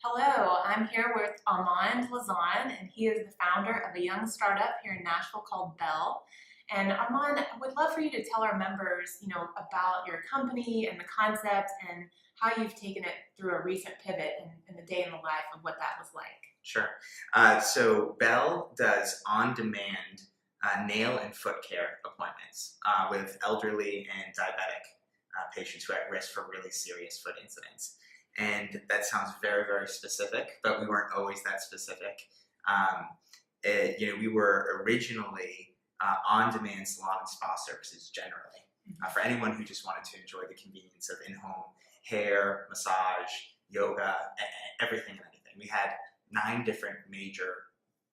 Hello, I'm here with Armand Lauzon, and he is the founder of a young startup here in Nashville called Belle. And Armand, I would love for you to tell our members, about your company and the concept and how you've taken it through a recent pivot and the day in the life of what that was like. Sure. So Belle does on-demand nail and foot care appointments with elderly and diabetic patients who are at risk for really serious foot incidents. And that sounds very, very specific, but we weren't always that specific. We were originally on-demand salon and spa services generally for anyone who just wanted to enjoy the convenience of in-home hair, massage, yoga, everything and anything. We had 9 different major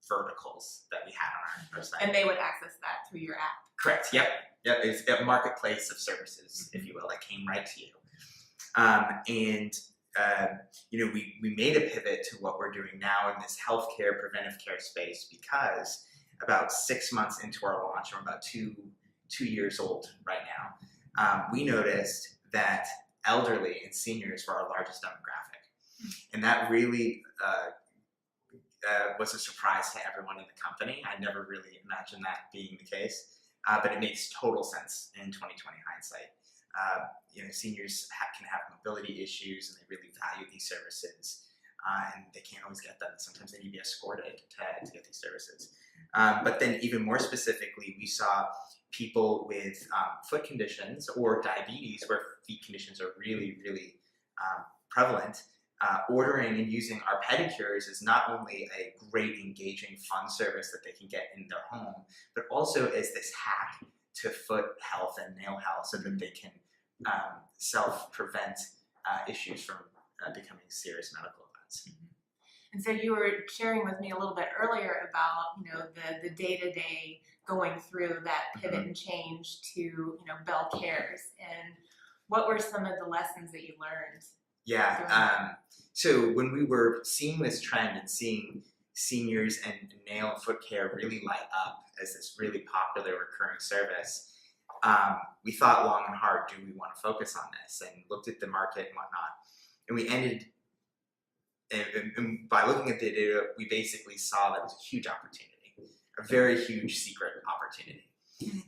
verticals that we had on our site. And they would access that through your app. Correct. Yep. It's a marketplace of services, if you will, that came right to you. We made a pivot to what we're doing now in this healthcare, preventive care space because about 6 months into our launch, we're about two years old right now, we noticed that elderly and seniors were our largest demographic. And that really was a surprise to everyone in the company. I never really imagined that being the case, but it makes total sense in 2020 hindsight. Seniors can have mobility issues and they really value these services, and they can't always get them. Sometimes they need to be escorted to get these services. But then even more specifically, we saw people with foot conditions or diabetes where feet conditions are really, really prevalent. Ordering and using our pedicures is not only a great, engaging, fun service that they can get in their home, but also is this hack to foot health and nail health so that they can self-prevent issues from becoming serious medical events. And so you were sharing with me a little bit earlier about, the day-to-day going through that pivot and change to, Belle Cares. And what were some of the lessons that you learned? Yeah. So when we were seeing this trend and seeing seniors and nail and foot care really light up as this really popular recurring service, we thought long and hard, do we want to focus on this? And looked at the market and whatnot. And we ended, and by looking at the data, we basically saw that it was a huge opportunity, a very huge secret opportunity.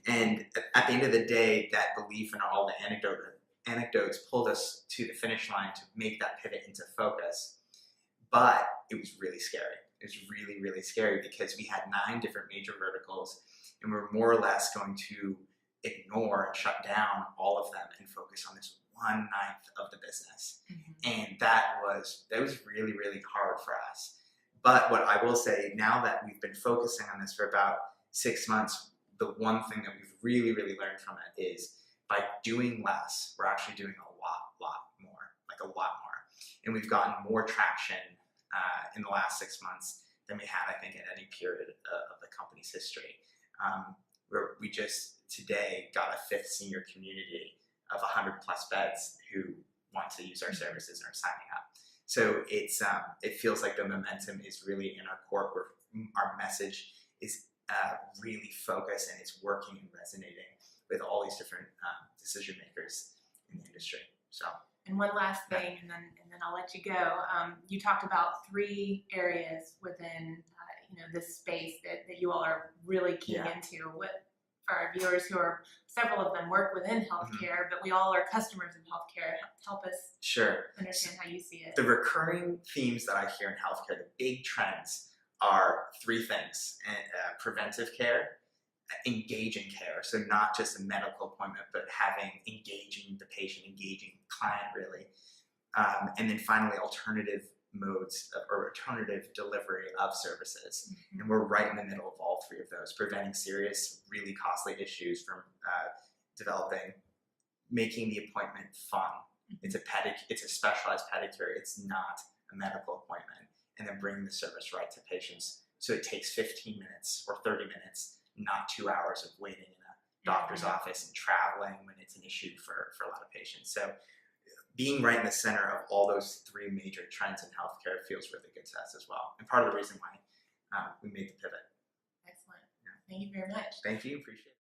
And at the end of the day, that belief in all the anecdotes pulled us to the finish line to make that pivot into focus. But it was really scary. It was really, really scary because we had 9 different major verticals and we're more or less going to ignore and shut down all of them and focus on this 1/9 of the business. And that was really, really hard for us. But what I will say, now that we've been focusing on this for about 6 months, the one thing that we've really, really learned from it is by doing less, we're actually doing a lot more, like a lot more. And we've gotten more traction in the last 6 months than we had, I think, at any period of the company's history. We just today got a 5th senior community of 100+ beds who want to use our services and are signing up. So it feels like the momentum is really in our court, where our message is really focused and it's working and resonating with all these different decision makers in the industry. So. And one last thing, and then I'll let you go. You talked about 3 areas within this space that you all are really keying into. What, for our viewers who are, several of them work within healthcare, but we all are customers of healthcare. Help us understand how you see it. The recurring themes that I hear in healthcare, the big trends, are 3 things: preventive care, engaging care, so not just a medical appointment, but engaging the patient, engaging client really, and then finally alternative modes or alternative delivery of services. And we're right in the middle of all 3 of those, preventing serious, really costly issues from developing, making the appointment fun. It's a specialized pedicure. It's not a medical appointment, and then bringing the service right to patients so it takes 15 minutes or 30 minutes, not 2 hours of waiting in a doctor's office and traveling when it's an issue for a lot of patients. So being right in the center of all those 3 major trends in healthcare feels really good to us as well. And part of the reason why we made the pivot. Excellent. Thank you very much. Thank you. Appreciate it.